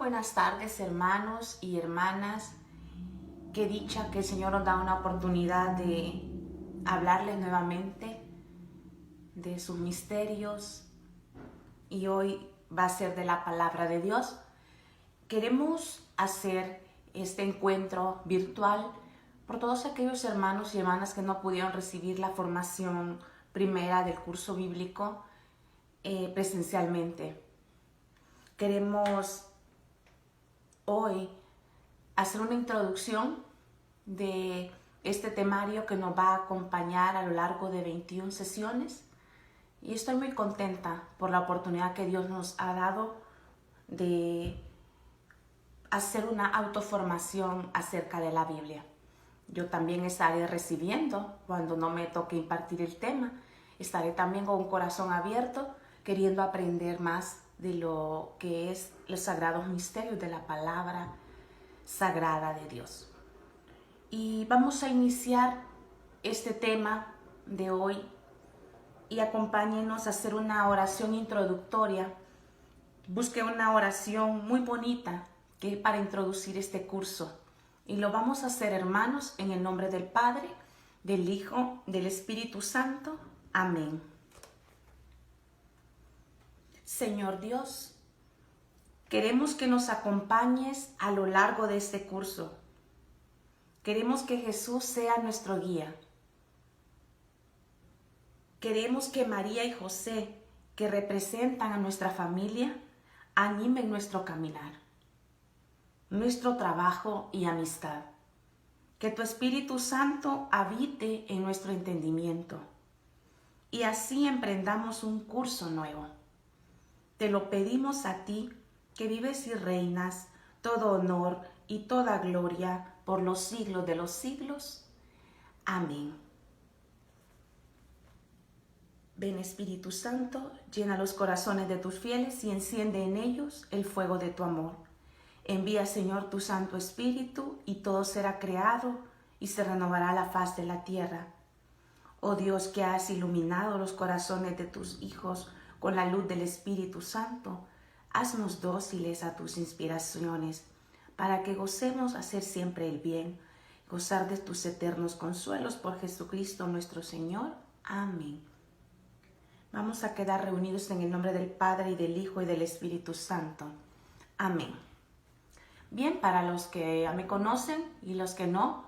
buenas tardes, hermanos y hermanas. Qué dicha que el Señor nos da una oportunidad de hablarles nuevamente de sus misterios, y hoy va a ser de la palabra de Dios. Queremos hacer este encuentro virtual por todos aquellos hermanos y hermanas que no pudieron recibir la formación primera del curso bíblico presencialmente. Queremos hoy hacer una introducción de este temario que nos va a acompañar a lo largo de 21 sesiones, y estoy muy contenta por la oportunidad que Dios nos ha dado de hacer una autoformación acerca de la Biblia. Yo también estaré recibiendo cuando no me toque impartir el tema. Estaré también con un corazón abierto, queriendo aprender más de lo que es los sagrados misterios de la palabra sagrada de Dios. Y vamos a iniciar este tema de hoy, y acompáñenos a hacer una oración introductoria. Busque una oración muy bonita que es para introducir este curso, y lo vamos a hacer, hermanos, en el nombre del Padre, del Hijo, del Espíritu Santo. Amén. Señor Dios, queremos que nos acompañes a lo largo de este curso. Queremos que Jesús sea nuestro guía. Queremos que María y José, que representan a nuestra familia, animen nuestro caminar, nuestro trabajo y amistad. Que tu Espíritu Santo habite en nuestro entendimiento, y así emprendamos un curso nuevo. Te lo pedimos a ti, que vives y reinas, todo honor y toda gloria por los siglos de los siglos. Amén. Ven, Espíritu Santo, llena los corazones de tus fieles y enciende en ellos el fuego de tu amor. Envía, Señor, tu Santo Espíritu, y todo será creado y se renovará la faz de la tierra. Oh Dios, que has iluminado los corazones de tus hijos con la luz del Espíritu Santo, haznos dóciles a tus inspiraciones, para que gocemos hacer siempre el bien, gozar de tus eternos consuelos por Jesucristo nuestro Señor. Amén. Vamos a quedar reunidos en el nombre del Padre, y del Hijo, y del Espíritu Santo. Amén. Bien, para los que ya me conocen y los que no,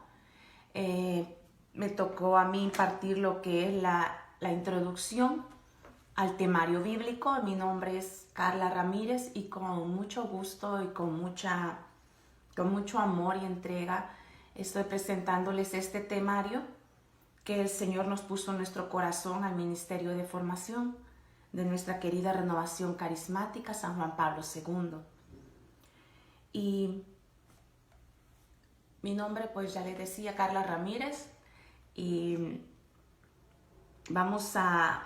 me tocó a mí impartir lo que es la introducción al temario bíblico. Mi nombre es Carla Ramírez, y con mucho gusto y con mucho amor y entrega estoy presentándoles este temario que el Señor nos puso en nuestro corazón al Ministerio de Formación de nuestra querida Renovación Carismática San Juan Pablo II. Y mi nombre, pues ya les decía, Carla Ramírez, y vamos a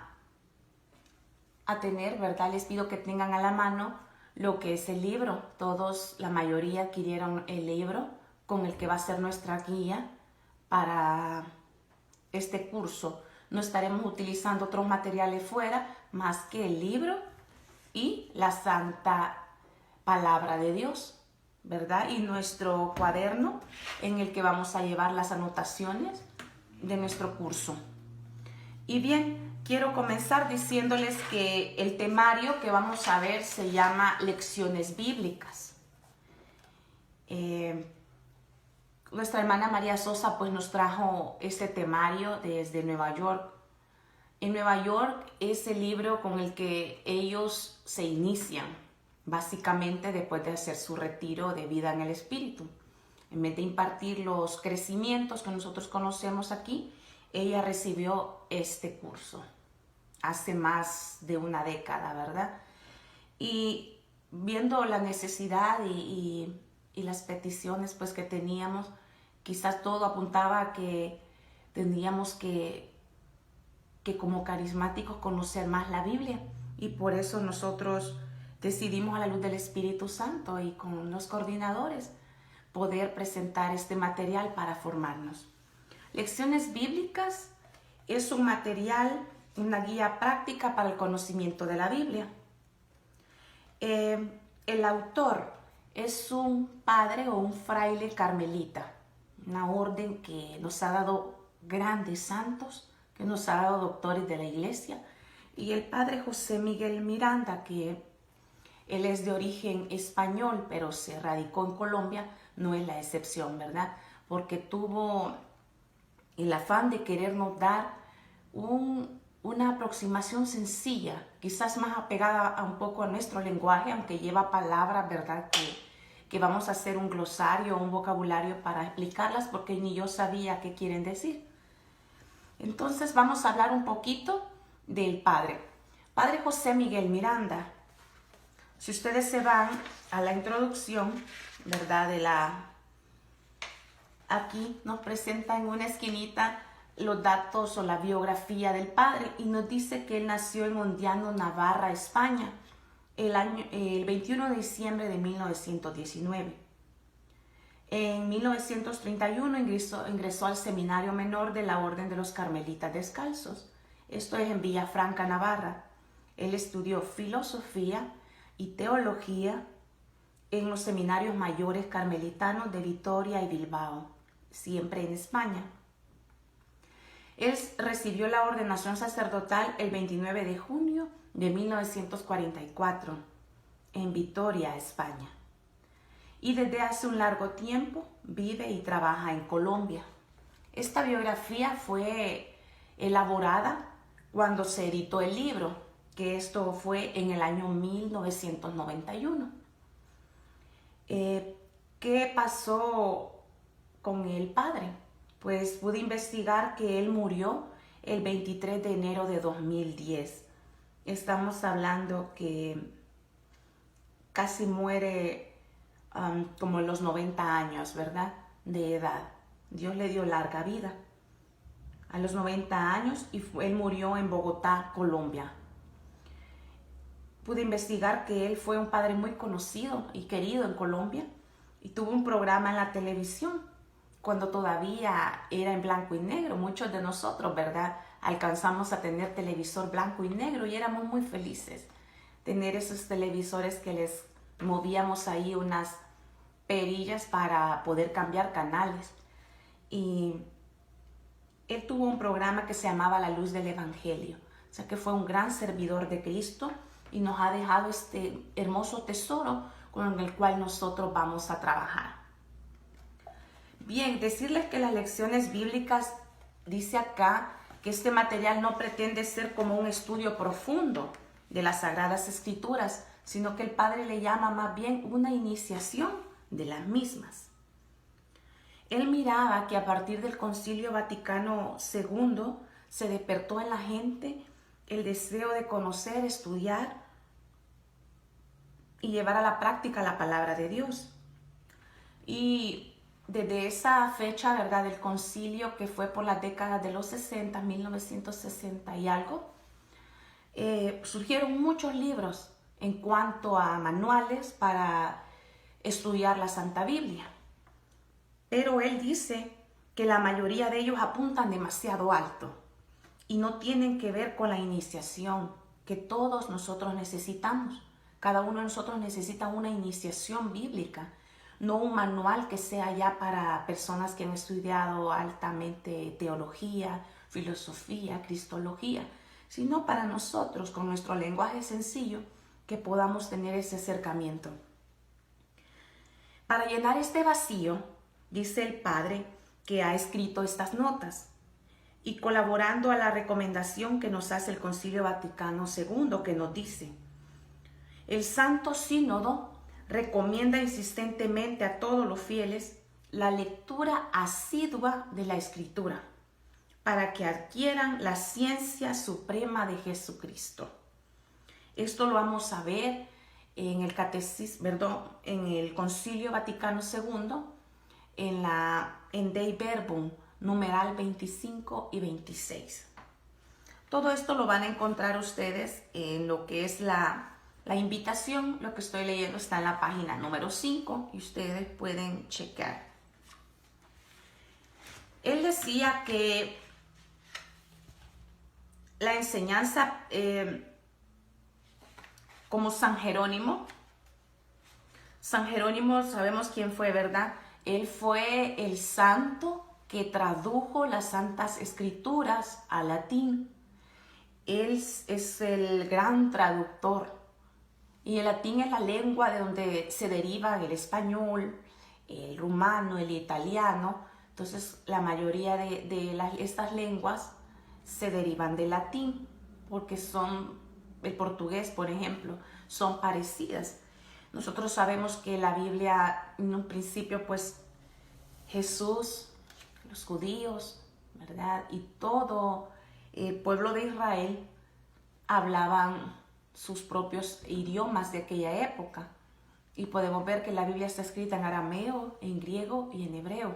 tener, ¿verdad? Les pido que tengan a la mano lo que es el libro. Todos, la mayoría, adquirieron el libro con el que va a ser nuestra guía para este curso. No estaremos utilizando otros materiales fuera más que el libro y la santa palabra de Dios, ¿verdad? Y nuestro cuaderno en el que vamos a llevar las anotaciones de nuestro curso. Y bien, quiero comenzar diciéndoles que el temario que vamos a ver se llama Lecciones Bíblicas. Nuestra hermana María Sosa pues nos trajo este temario desde Nueva York. En Nueva York es el libro con el que ellos se inician, básicamente después de hacer su retiro de vida en el Espíritu. En vez de impartir los crecimientos que nosotros conocemos aquí, ella recibió este curso hace más de una década, ¿verdad? Y viendo la necesidad y las peticiones pues que teníamos, quizás todo apuntaba a que tendríamos que como carismáticos conocer más la Biblia, y por eso nosotros decidimos, a la luz del Espíritu Santo y con los coordinadores, poder presentar este material para formarnos. Lecciones Bíblicas es un material, una guía práctica para el conocimiento de la Biblia. El autor es un padre o un fraile carmelita, una orden que nos ha dado grandes santos, que nos ha dado doctores de la iglesia. Y el padre José Miguel Miranda, que él es de origen español, pero se radicó en Colombia, no es la excepción, ¿verdad? Porque tuvo el afán de querernos dar una aproximación sencilla, quizás más apegada a un poco a nuestro lenguaje, aunque lleva palabras, ¿verdad? Que vamos a hacer un glosario, un vocabulario para explicarlas, porque ni yo sabía qué quieren decir. Entonces vamos a hablar un poquito del padre. Padre José Miguel Miranda. Si ustedes se van a la introducción, ¿verdad? Aquí nos presenta en una esquinita los datos o la biografía del padre y nos dice que él nació en Ondiano, Navarra, España, el 21 de diciembre de 1919. En 1931 ingresó al Seminario Menor de la Orden de los Carmelitas Descalzos. Esto es en Villafranca, Navarra. Él estudió filosofía y teología en los seminarios mayores carmelitanos de Vitoria y Bilbao, siempre en España. Él recibió la ordenación sacerdotal el 29 de junio de 1944 en Vitoria, España. Y desde hace un largo tiempo vive y trabaja en Colombia. Esta biografía fue elaborada cuando se editó el libro, que esto fue en el año 1991. ¿Qué pasó con el padre? Pues pude investigar que él murió el 23 de enero de 2010. Estamos hablando que casi muere como en los 90 años, ¿verdad? De edad. Dios le dio larga vida a los 90 años y él murió en Bogotá, Colombia. Pude investigar que él fue un padre muy conocido y querido en Colombia y tuvo un programa en la televisión cuando todavía era en blanco y negro. Muchos de nosotros, ¿verdad?, alcanzamos a tener televisor blanco y negro y éramos muy felices. Tener esos televisores que les movíamos ahí unas perillas para poder cambiar canales. Y él tuvo un programa que se llamaba La Luz del Evangelio. O sea que fue un gran servidor de Cristo y nos ha dejado este hermoso tesoro con el cual nosotros vamos a trabajar. Bien, decirles que las lecciones bíblicas, dice acá, que este material no pretende ser como un estudio profundo de las Sagradas Escrituras, sino que el Padre le llama más bien una iniciación de las mismas. Él miraba que a partir del Concilio Vaticano II se despertó en la gente el deseo de conocer, estudiar y llevar a la práctica la palabra de Dios. Y desde esa fecha, ¿verdad?, del concilio, que fue por las décadas de los 60, 1960 y algo, surgieron muchos libros en cuanto a manuales para estudiar la Santa Biblia. Pero él dice que la mayoría de ellos apuntan demasiado alto y no tienen que ver con la iniciación que todos nosotros necesitamos. Cada uno de nosotros necesita una iniciación bíblica, no un manual que sea ya para personas que han estudiado altamente teología, filosofía, cristología, sino para nosotros, con nuestro lenguaje sencillo, que podamos tener ese acercamiento. Para llenar este vacío, dice el Padre que ha escrito estas notas y colaborando a la recomendación que nos hace el Concilio Vaticano II, que nos dice: el Santo Sínodo recomienda insistentemente a todos los fieles la lectura asidua de la Escritura para que adquieran la ciencia suprema de Jesucristo. Esto lo vamos a ver en en el Concilio Vaticano II, en Dei Verbum, numeral 25 y 26. Todo esto lo van a encontrar ustedes en lo que es la invitación. Lo que estoy leyendo está en la página número 5 y ustedes pueden checar. Él decía que la enseñanza, como San Jerónimo, San Jerónimo, sabemos quién fue, ¿verdad? Él fue el santo que tradujo las Santas Escrituras al latín. Él es el gran traductor. Y el latín es la lengua de donde se deriva el español, el rumano, el italiano. Entonces, la mayoría de estas lenguas se derivan del latín, porque son, el portugués, por ejemplo, son parecidas. Nosotros sabemos que la Biblia, en un principio, pues, Jesús, los judíos, ¿verdad? Y todo el pueblo de Israel hablaban sus propios idiomas de aquella época. Y podemos ver que la Biblia está escrita en arameo, en griego y en hebreo.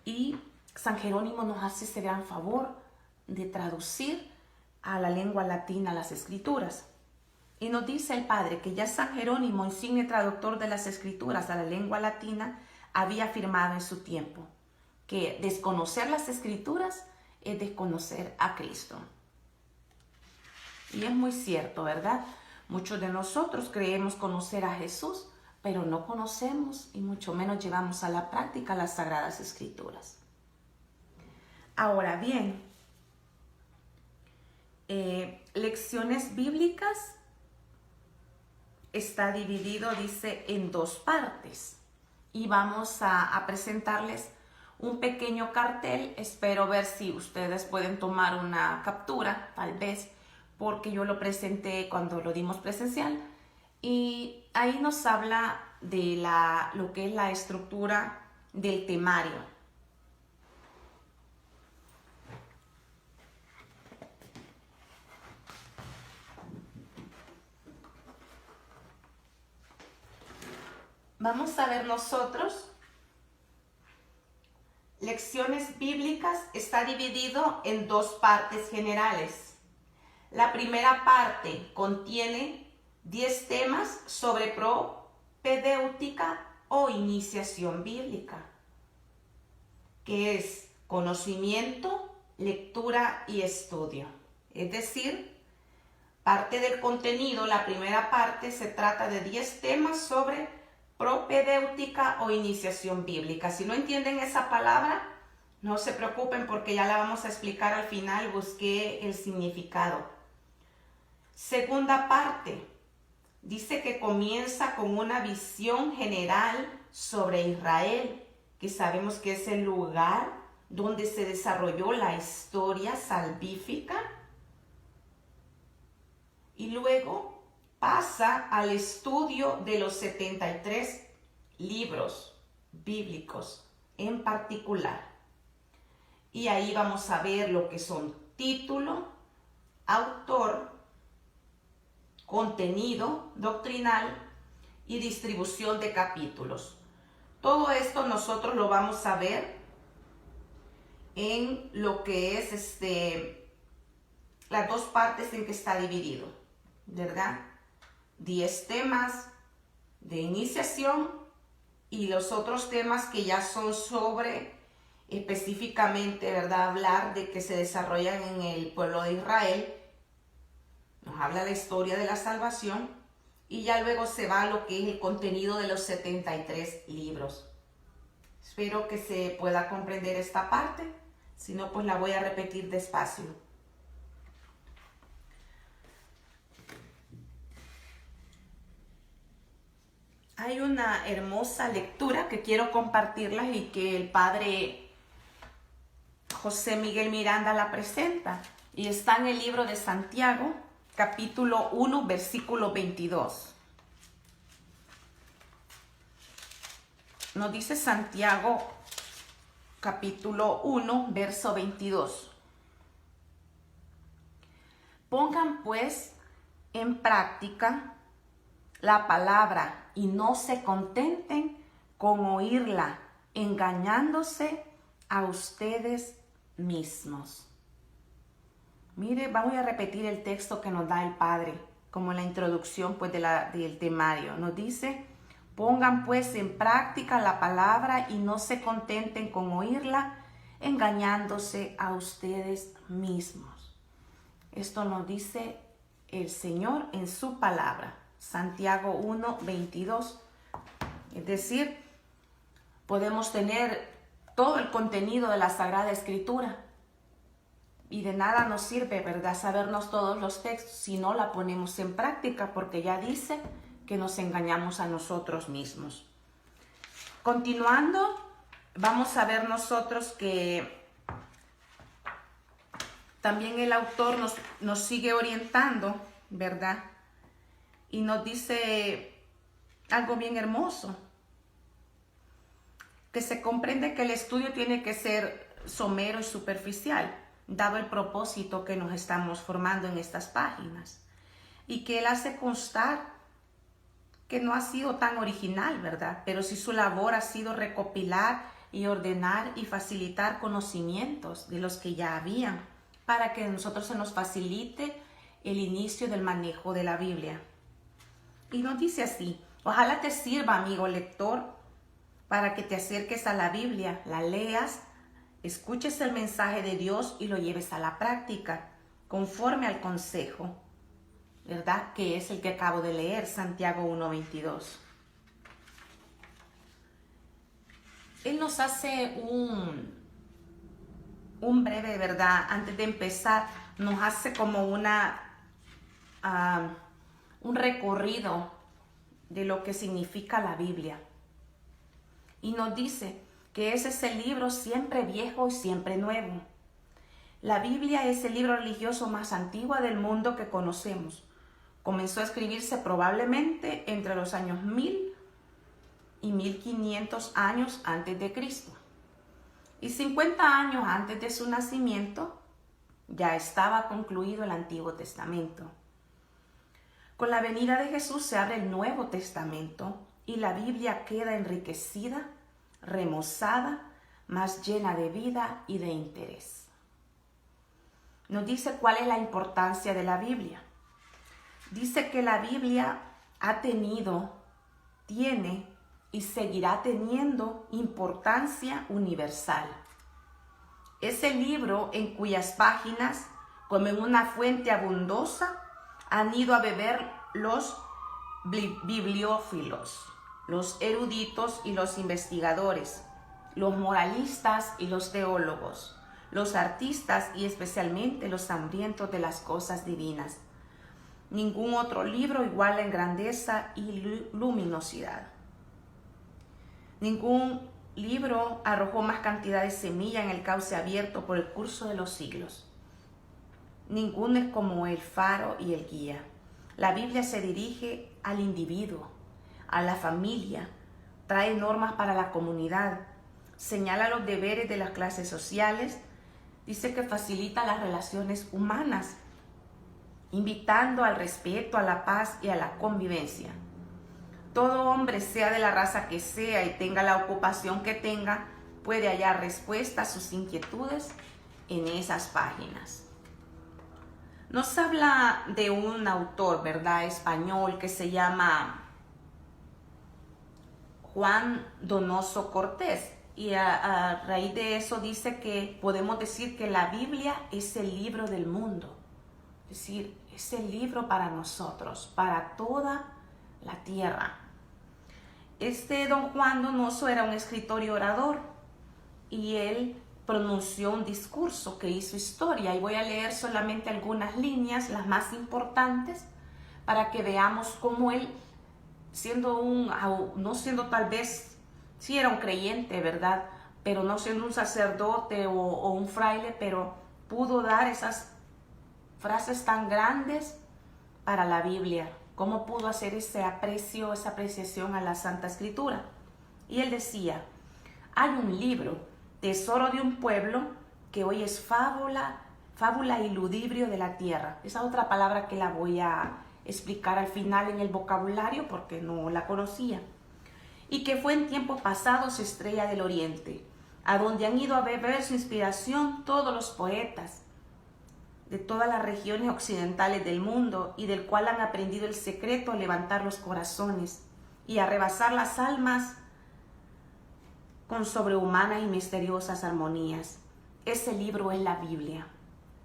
Y San Jerónimo nos hace ese gran favor de traducir a la lengua latina las Escrituras. Y nos dice el Padre que ya San Jerónimo, insigne traductor de las Escrituras a la lengua latina, había afirmado en su tiempo que desconocer las Escrituras es desconocer a Cristo. Y es muy cierto, ¿verdad? Muchos de nosotros creemos conocer a Jesús, pero no conocemos y mucho menos llevamos a la práctica las Sagradas Escrituras. Ahora bien, lecciones bíblicas está dividido, dice, en dos partes. Y vamos a presentarles un pequeño cartel. Espero ver si ustedes pueden tomar una captura, tal vez, porque yo lo presenté cuando lo dimos presencial. Y ahí nos habla de lo que es la estructura del temario. Vamos a ver nosotros, lecciones bíblicas está dividido en dos partes generales. La primera parte contiene 10 temas sobre propedéutica o iniciación bíblica, que es conocimiento, lectura y estudio. Es decir, parte del contenido, la primera parte se trata de 10 temas sobre propedéutica o iniciación bíblica. Si no entienden esa palabra, no se preocupen porque ya la vamos a explicar al final. Busqué el significado. Segunda parte, dice que comienza con una visión general sobre Israel, que sabemos que es el lugar donde se desarrolló la historia salvífica. Y luego pasa al estudio de los 73 libros bíblicos en particular. Y ahí vamos a ver lo que son título, autor, contenido doctrinal y distribución de capítulos. Todo esto nosotros lo vamos a ver en lo que es las dos partes en que está dividido, ¿verdad? 10 temas de iniciación y los otros temas que ya son sobre específicamente, ¿verdad? Hablar de que se desarrollan en el pueblo de Israel. Nos habla la historia de la salvación y ya luego se va a lo que es el contenido de los 73 libros. Espero que se pueda comprender esta parte, si no pues la voy a repetir despacio. Hay una hermosa lectura que quiero compartirlas y que el padre José Miguel Miranda la presenta. Y está en el libro de Santiago, capítulo 1, versículo 22. Nos dice Santiago, capítulo 1, verso 22. Pongan pues en práctica la palabra y no se contenten con oírla, engañándose a ustedes mismos. Mire, vamos a repetir el texto que nos da el Padre, como la introducción pues del temario. Nos dice, pongan pues en práctica la palabra y no se contenten con oírla, engañándose a ustedes mismos. Esto nos dice el Señor en su palabra. Santiago 1:22. Es decir, podemos tener todo el contenido de la Sagrada Escritura y de nada nos sirve, ¿verdad?, sabernos todos los textos si no la ponemos en práctica, porque ya dice que nos engañamos a nosotros mismos. Continuando, vamos a ver nosotros que también el autor nos sigue orientando, ¿verdad? Y nos dice algo bien hermoso, que se comprende que el estudio tiene que ser somero y superficial, dado el propósito que nos estamos formando en estas páginas, y que él hace constar que no ha sido tan original, ¿verdad? Pero sí su labor ha sido recopilar y ordenar y facilitar conocimientos de los que ya habían, para que a nosotros se nos facilite el inicio del manejo de la Biblia. Y nos dice así: ojalá te sirva, amigo lector, para que te acerques a la Biblia, la leas, escuches el mensaje de Dios y lo lleves a la práctica, conforme al consejo, ¿verdad?, que es el que acabo de leer, Santiago 1:22. Él nos hace un breve, ¿verdad?, antes de empezar, nos hace como un recorrido de lo que significa la Biblia. Y nos dice que ese es el libro siempre viejo y siempre nuevo. La Biblia es el libro religioso más antiguo del mundo que conocemos. Comenzó a escribirse probablemente entre los años 1000 y 1500 años antes de Cristo. Y 50 años antes de su nacimiento ya estaba concluido el Antiguo Testamento. Con la venida de Jesús se abre el Nuevo Testamento y la Biblia queda enriquecida, remozada, más llena de vida y de interés. Nos dice cuál es la importancia de la Biblia. Dice que la Biblia ha tenido, tiene y seguirá teniendo importancia universal. Es el libro en cuyas páginas, como en una fuente abundosa, han ido a beber los bibliófilos, los eruditos y los investigadores, los moralistas y los teólogos, los artistas y especialmente los hambrientos de las cosas divinas. Ningún otro libro iguala en grandeza y luminosidad. Ningún libro arrojó más cantidad de semilla en el cauce abierto por el curso de los siglos. Ninguno es como el faro y el guía. La Biblia se dirige al individuo, a la familia, trae normas para la comunidad, señala los deberes de las clases sociales, dice que facilita las relaciones humanas, invitando al respeto, a la paz y a la convivencia. Todo hombre, sea de la raza que sea y tenga la ocupación que tenga, puede hallar respuesta a sus inquietudes en esas páginas. Nos habla de un autor, ¿verdad?, español que se llama Juan Donoso Cortés. Y a raíz de eso dice que podemos decir que la Biblia es el libro del mundo. Es decir, es el libro para nosotros, para toda la tierra. Don Juan Donoso era un escritor y orador, y él pronunció un discurso que hizo historia, y voy a leer solamente algunas líneas, las más importantes, para que veamos cómo él, no siendo tal vez, sí era un creyente, ¿verdad?, pero no siendo un sacerdote o un fraile, pero pudo dar esas frases tan grandes para la Biblia. ¿Cómo pudo hacer ese aprecio, esa apreciación a la Santa Escritura? Y él decía: hay un libro, tesoro de un pueblo, que hoy es fábula y ludibrio de la tierra. Esa otra palabra que la voy a explicar al final en el vocabulario porque no la conocía. Y que fue en tiempos pasados estrella del oriente, a donde han ido a beber su inspiración todos los poetas de todas las regiones occidentales del mundo, y del cual han aprendido el secreto a levantar los corazones y a rebasar las almas con sobrehumanas y misteriosas armonías. Ese libro es la Biblia,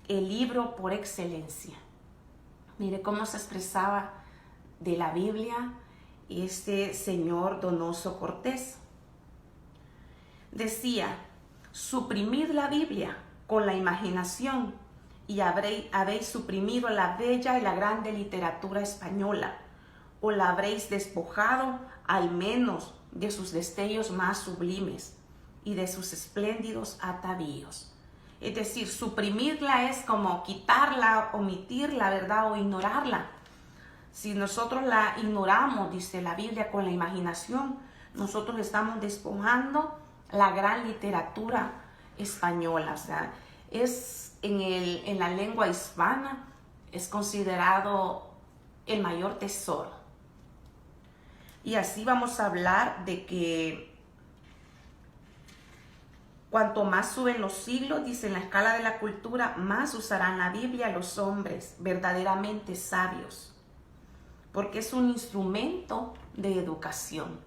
el libro por excelencia. Mire cómo se expresaba de la Biblia, este señor Donoso Cortés. Decía: suprimid la Biblia con la imaginación y habéis suprimido la bella y la grande literatura española, o la habréis despojado al menos de sus destellos más sublimes y de sus espléndidos atavíos. Es decir, suprimirla es como quitarla, omitirla, ¿verdad? O ignorarla. Si nosotros la ignoramos, dice la Biblia, con la imaginación, nosotros estamos despojando la gran literatura española. O sea, es en la lengua hispana, es considerado el mayor tesoro. Y así vamos a hablar de que cuanto más suben los siglos, dice, en la escala de la cultura, más usarán la Biblia los hombres verdaderamente sabios, porque es un instrumento de educación.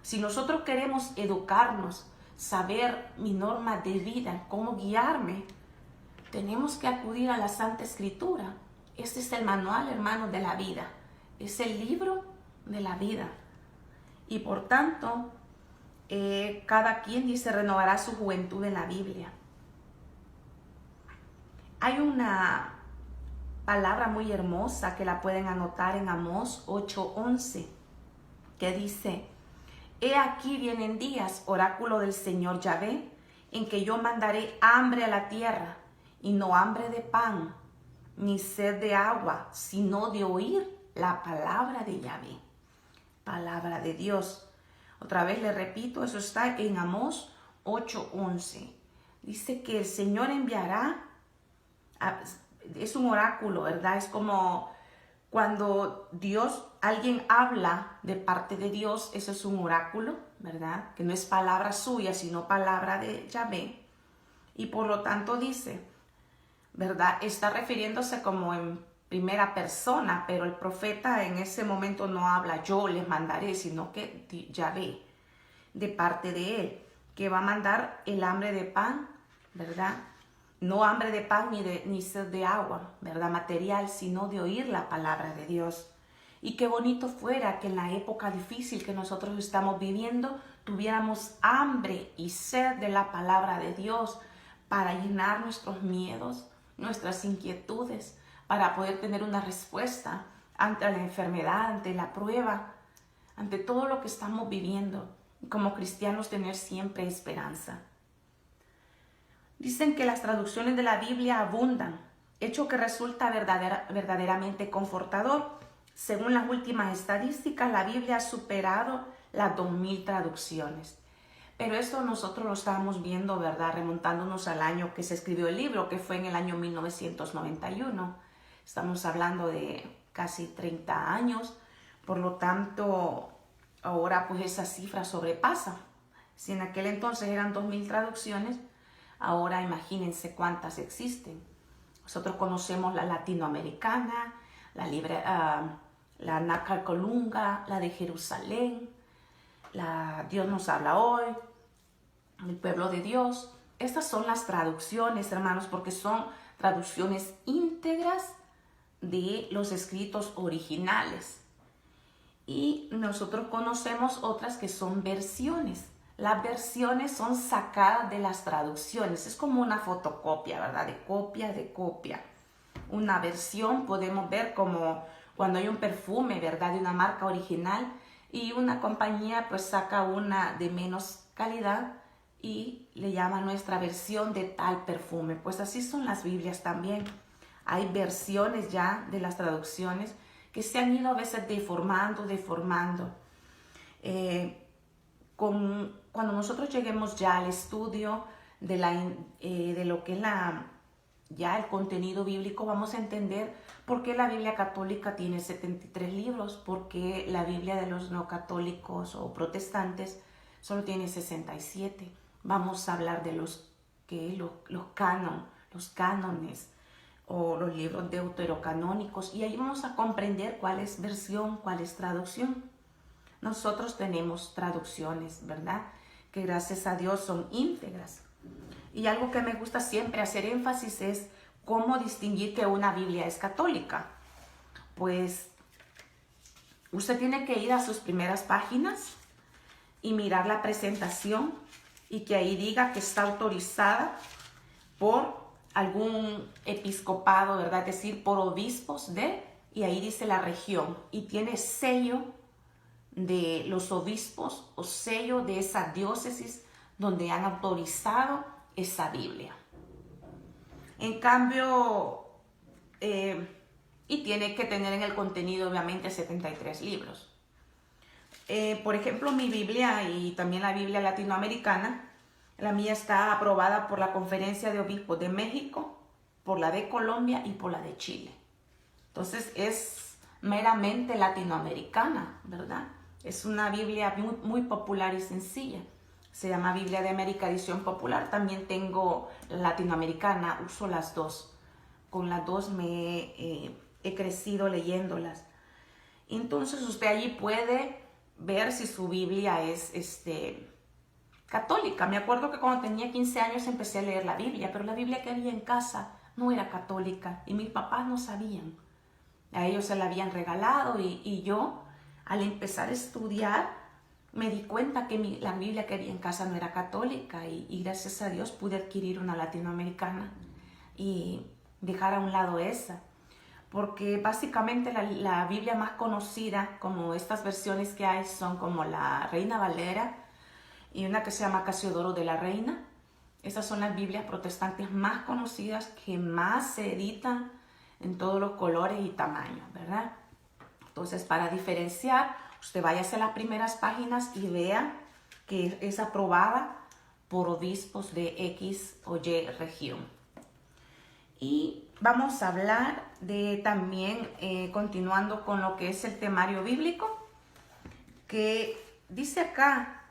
Si nosotros queremos educarnos, saber mi norma de vida, cómo guiarme, tenemos que acudir a la Santa Escritura. Este es el manual, hermanos, de la vida. Es el libro de la vida. Y por tanto, cada quien, dice, renovará su juventud en la Biblia. Hay una palabra muy hermosa que la pueden anotar en Amós 8:11, que dice: he aquí vienen días, oráculo del Señor Yahvé, en que yo mandaré hambre a la tierra, y no hambre de pan, ni sed de agua, sino de oír la palabra de Yahvé. Palabra de Dios. Otra vez le repito, eso está en Amós 8:11. Dice que el Señor enviará, es un oráculo, ¿verdad? Es como cuando alguien habla de parte de Dios, eso es un oráculo, ¿verdad? Que no es palabra suya, sino palabra de Yahvé. Y por lo tanto dice, ¿verdad? Está refiriéndose como en primera persona, pero el profeta en ese momento no habla yo les mandaré, sino que Yahvé, de parte de él, que va a mandar el hambre de pan, ¿verdad? No hambre de pan ni sed de agua, ¿verdad? Material, sino de oír la palabra de Dios. Y qué bonito fuera que en la época difícil que nosotros estamos viviendo, tuviéramos hambre y sed de la palabra de Dios para llenar nuestros miedos, nuestras inquietudes, para poder tener una respuesta ante la enfermedad, ante la prueba, ante todo lo que estamos viviendo. Y como cristianos tener siempre esperanza. Dicen que las traducciones de la Biblia abundan, hecho que resulta verdaderamente confortador. Según las últimas estadísticas, la Biblia ha superado las 2000 traducciones. Pero esto nosotros lo estábamos viendo, ¿verdad? Remontándonos al año que se escribió el libro, que fue en el año 1991. Estamos hablando de casi 30 años. Por lo tanto, ahora pues esa cifra sobrepasa. Si en aquel entonces eran 2000 traducciones, ahora imagínense cuántas existen. Nosotros conocemos la latinoamericana, la Nácar Colunga, la de Jerusalén, la Dios nos habla hoy, el pueblo de Dios. Estas son las traducciones, hermanos, porque son traducciones íntegras de los escritos originales. Y nosotros conocemos otras que son versiones. Las versiones son sacadas de las traducciones. Es como una fotocopia, ¿verdad? De copia. Una versión podemos ver como cuando hay un perfume, ¿verdad? De una marca original y una compañía pues saca una de menos calidad y le llama nuestra versión de tal perfume. Pues así son las Biblias también. Hay versiones ya de las traducciones que se han ido a veces deformando. Cuando nosotros lleguemos ya al estudio de lo que es ya el contenido bíblico, vamos a entender por qué la Biblia católica tiene 73 libros, por qué la Biblia de los no católicos o protestantes solo tiene 67. Vamos a hablar de los cánones o los libros deuterocanónicos, y ahí vamos a comprender cuál es versión, cuál es traducción. Nosotros tenemos traducciones, ¿verdad? Que gracias a Dios son íntegras. Y algo que me gusta siempre hacer énfasis es cómo distinguir que una Biblia es católica. Pues Usted tiene que ir a sus primeras páginas y mirar la presentación y que ahí diga que está autorizada por algún episcopado, ¿verdad? Es decir, por obispos y ahí dice la región y tiene sello de los obispos o sello de esa diócesis donde han autorizado esa Biblia. En cambio, y tiene que tener en el contenido obviamente 73 libros. Por ejemplo, mi Biblia y también la Biblia latinoamericana, la mía está aprobada por la Conferencia de Obispos de México, por la de Colombia y por la de Chile. Entonces es meramente latinoamericana, ¿verdad? Es una Biblia muy, muy popular y sencilla. Se llama Biblia de América Edición Popular. También tengo latinoamericana, uso las dos. Con las dos he crecido leyéndolas. Entonces usted allí puede ver si su Biblia es católica. Me acuerdo que cuando tenía 15 años empecé a leer la Biblia, pero la Biblia que había en casa no era católica y mis papás no sabían. A ellos se la habían regalado y yo, al empezar a estudiar, me di cuenta que la Biblia que había en casa no era católica y gracias a Dios pude adquirir una latinoamericana y dejar a un lado esa. Porque básicamente la Biblia más conocida, como estas versiones que hay, son como la Reina Valera y una que se llama Casiodoro de la Reina. Esas son las Biblias protestantes más conocidas que más se editan en todos los colores y tamaños, ¿verdad? Entonces, para diferenciar, usted vaya a las primeras páginas y vea que es aprobada por obispos de X o Y región. Y vamos a hablar de también, continuando con lo que es el temario bíblico, que dice acá,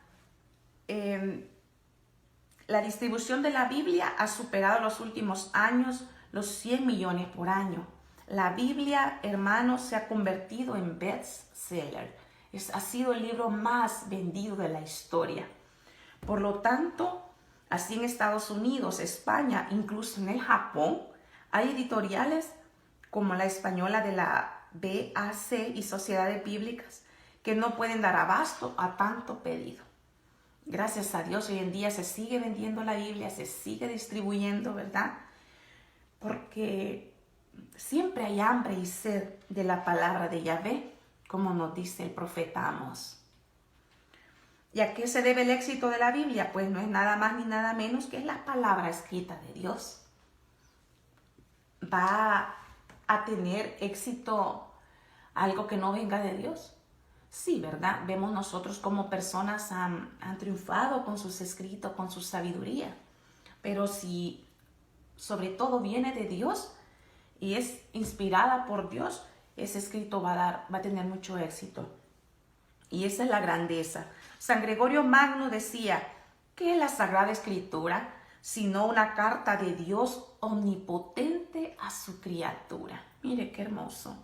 la distribución de la Biblia ha superado en los últimos años los 100 millones por año. La Biblia, hermanos, se ha convertido en bestseller. Ha sido el libro más vendido de la historia. Por lo tanto, así en Estados Unidos, España, incluso en el Japón, hay editoriales como la española de la BAC y Sociedades Bíblicas que no pueden dar abasto a tanto pedido. Gracias a Dios, hoy en día se sigue vendiendo la Biblia, se sigue distribuyendo, ¿verdad? Porque siempre hay hambre y sed de la palabra de Yahvé, como nos dice el profeta Amós. ¿Y a qué se debe el éxito de la Biblia? Pues no es nada más ni nada menos que es la palabra escrita de Dios. ¿Va a tener éxito algo que no venga de Dios? Sí, ¿verdad? Vemos nosotros como personas han triunfado con sus escritos, con su sabiduría. Pero si sobre todo viene de Dios y es inspirada por Dios, ese escrito va a tener mucho éxito. Y esa es la grandeza. San Gregorio Magno decía, ¿qué es la Sagrada Escritura? Sino una carta de Dios omnipotente a su criatura. Mire qué hermoso.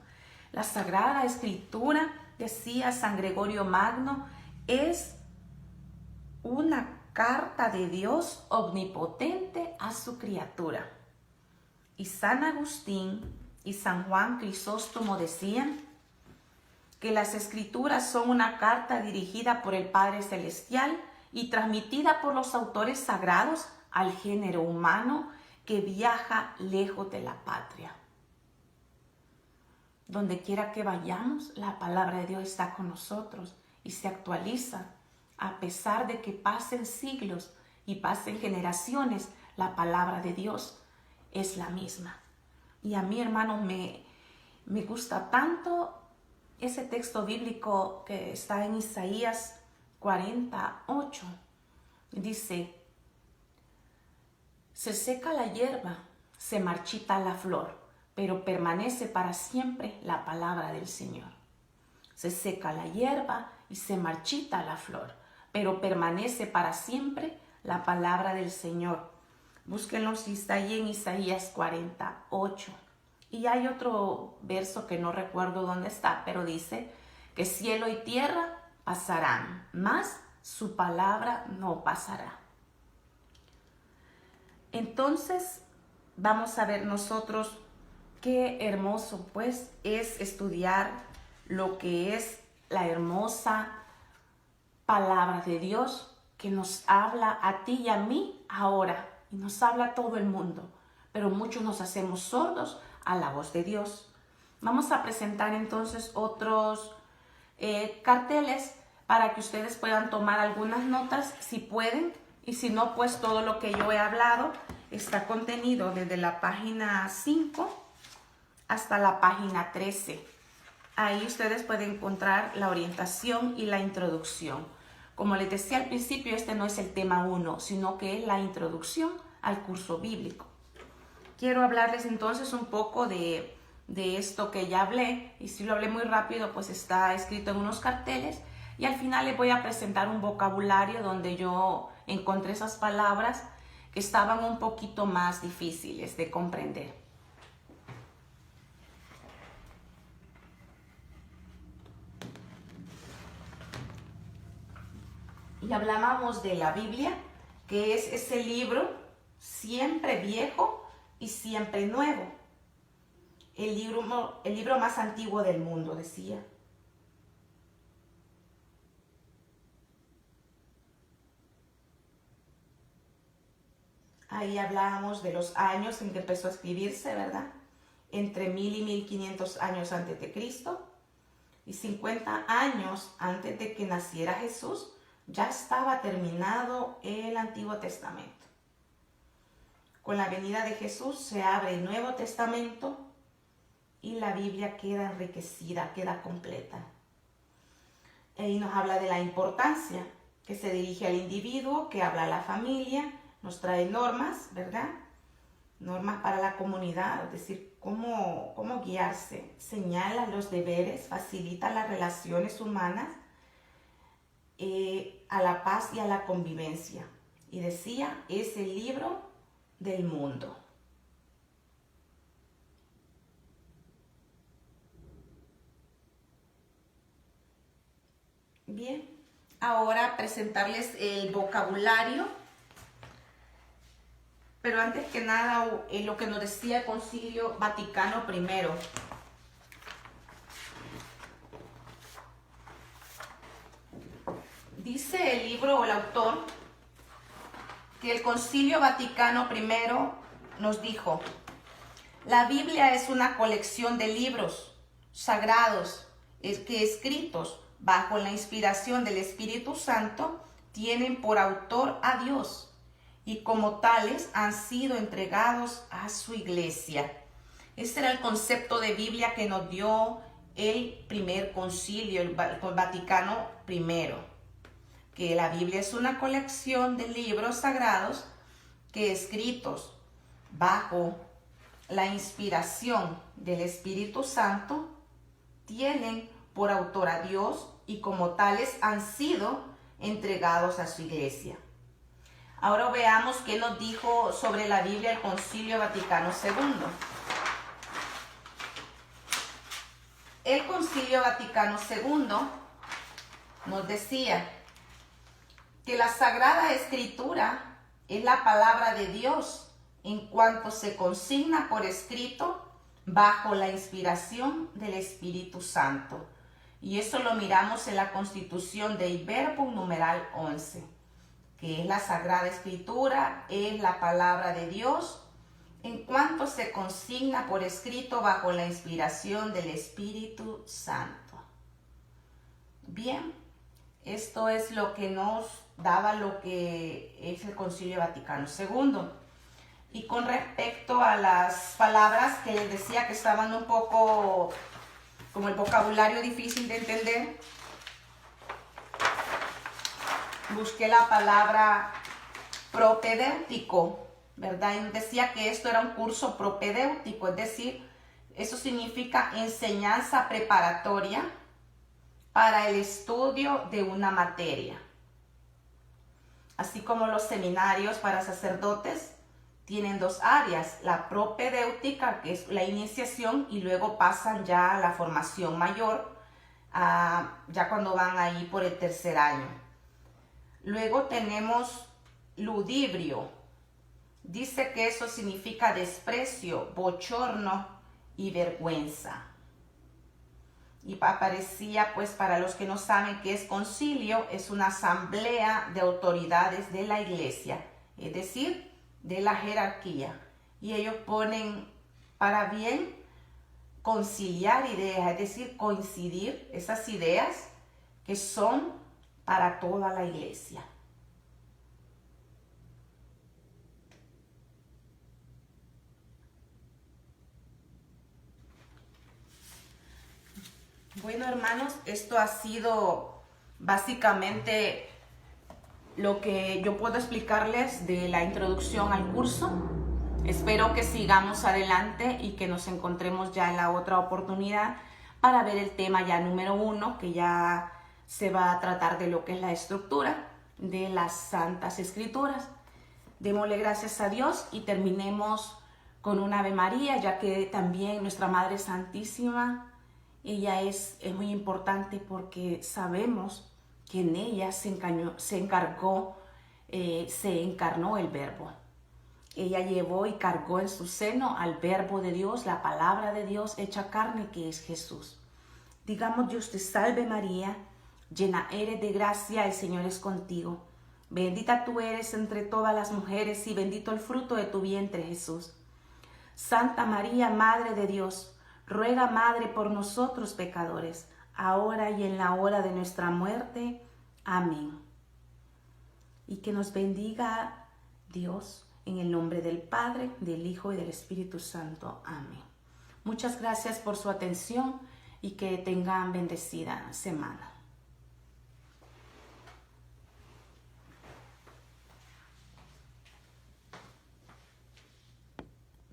La Sagrada Escritura, decía San Gregorio Magno, es una carta de Dios omnipotente a su criatura. Y San Agustín y San Juan Crisóstomo decían que las Escrituras son una carta dirigida por el Padre Celestial y transmitida por los autores sagrados al género humano que viaja lejos de la patria. Donde quiera que vayamos, la palabra de Dios está con nosotros y se actualiza. A pesar de que pasen siglos y pasen generaciones, la palabra de Dios es la misma. Y a mí, hermanos, me gusta tanto ese texto bíblico que está en Isaías 48. Dice, se seca la hierba, se marchita la flor, pero permanece para siempre la palabra del Señor. Se seca la hierba y se marchita la flor, pero permanece para siempre la palabra del Señor. Búsquenlo si está ahí en Isaías 48. Y hay otro verso que no recuerdo dónde está, pero dice que cielo y tierra pasarán, mas su palabra no pasará. Entonces, vamos a ver nosotros qué hermoso pues es estudiar lo que es la hermosa palabra de Dios que nos habla a ti y a mí ahora, y nos habla a todo el mundo, pero muchos nos hacemos sordos a la voz de Dios. Vamos a presentar entonces otros carteles para que ustedes puedan tomar algunas notas si pueden, y si no, pues todo lo que yo he hablado está contenido desde la página 5 hasta la página 13. Ahí ustedes pueden encontrar la orientación y la introducción. Como les decía al principio, este no es el tema 1, sino que es la introducción al curso bíblico. Quiero hablarles entonces un poco de esto que ya hablé, y si lo hablé muy rápido, pues está escrito en unos carteles, y al final les voy a presentar un vocabulario donde yo encontré esas palabras que estaban un poquito más difíciles de comprender. Y hablábamos de la Biblia, que es ese libro siempre viejo y siempre nuevo. El libro más antiguo del mundo, decía. Ahí hablábamos de los años en que empezó a escribirse, ¿verdad? Entre 1000 y 1500 años antes de Cristo, y 50 años antes de que naciera Jesús, ya estaba terminado el Antiguo Testamento. Con la venida de Jesús se abre el Nuevo Testamento y la Biblia queda enriquecida, queda completa. Y nos habla de la importancia que se dirige al individuo, que habla a la familia, nos trae normas, ¿verdad? Normas para la comunidad, es decir, cómo guiarse, señala los deberes, facilita las relaciones humanas, a la paz y a la convivencia. Y decía, es el libro del mundo. Bien, ahora presentarles el vocabulario, pero antes que nada lo que nos decía el Concilio Vaticano I. Dice el libro o el autor que el Concilio Vaticano I nos dijo: la Biblia es una colección de libros sagrados que escritos bajo la inspiración del Espíritu Santo tienen por autor a Dios y como tales han sido entregados a su iglesia. Este era el concepto de Biblia que nos dio el primer concilio, el Vaticano I. Que la Biblia es una colección de libros sagrados que escritos bajo la inspiración del Espíritu Santo tienen por autor a Dios y como tales han sido entregados a su iglesia. Ahora veamos qué nos dijo sobre la Biblia el Concilio Vaticano II. El Concilio Vaticano II nos decía que la Sagrada Escritura es la palabra de Dios en cuanto se consigna por escrito bajo la inspiración del Espíritu Santo. Y eso lo miramos en la Constitución de Verbum numeral 11, que es la Sagrada Escritura, es la palabra de Dios en cuanto se consigna por escrito bajo la inspiración del Espíritu Santo. Bien, esto es lo que nos daba lo que es el Concilio Vaticano II. Y con respecto a las palabras que les decía que estaban un poco como el vocabulario difícil de entender, busqué la palabra propedéutico, ¿verdad? Y decía que esto era un curso propedéutico, es decir, eso significa enseñanza preparatoria para el estudio de una materia. Así como los seminarios para sacerdotes tienen dos áreas, la propedéutica, que es la iniciación, y luego pasan ya a la formación mayor, ya cuando van ahí por el tercer año. Luego tenemos ludibrio. Dice que eso significa desprecio, bochorno y vergüenza. y aparecía, pues para los que no saben qué es concilio, es una asamblea de autoridades de la iglesia, es decir, de la jerarquía. Y ellos ponen para bien conciliar ideas, es decir, coincidir esas ideas que son para toda la iglesia. Bueno, hermanos, esto ha sido básicamente lo que yo puedo explicarles de la introducción al curso. Espero que sigamos adelante y que nos encontremos ya en la otra oportunidad para ver el tema ya número 1, que ya se va a tratar de lo que es la estructura de las Santas Escrituras. Démosle gracias a Dios y terminemos con un Ave María, ya que también nuestra Madre Santísima, ella es muy importante porque sabemos que en ella se encarnó el Verbo. Ella llevó y cargó en su seno al Verbo de Dios, la palabra de Dios hecha carne, que es Jesús. Digamos: Dios te salve María, llena eres de gracia, el Señor es contigo. Bendita tú eres entre todas las mujeres y bendito el fruto de tu vientre, Jesús. Santa María, Madre de Dios, ruega, Madre, por nosotros pecadores, ahora y en la hora de nuestra muerte. Amén. Y que nos bendiga Dios, en el nombre del Padre, del Hijo y del Espíritu Santo. Amén. Muchas gracias por su atención y que tengan bendecida semana.